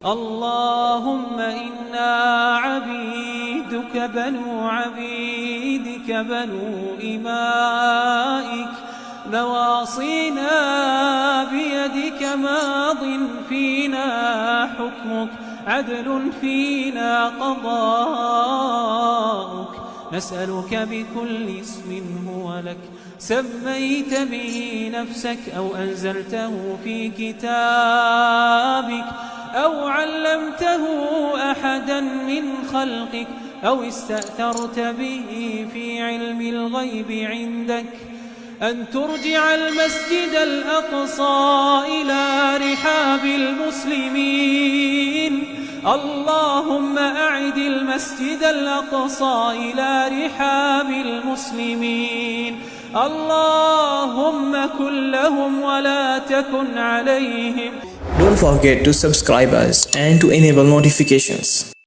اللهم إنا عبيدك بنو عبيدك بنو إمائك نواصينا بيدك ماض فينا حكمك عدل فينا قضاؤك نسألك بكل اسم هو لك سميت به نفسك أو أنزلته في كتابك أو علمته أحدا من خلقك أو استأثرت به في علم الغيب عندك أن ترجع المسجد الأقصى إلى رحاب المسلمين. اللهم أعد المسجد الأقصى إلى رحاب المسلمين. اللهم كن لهم ولا تكن عليهم. Don't forget to subscribe us and to enable notifications.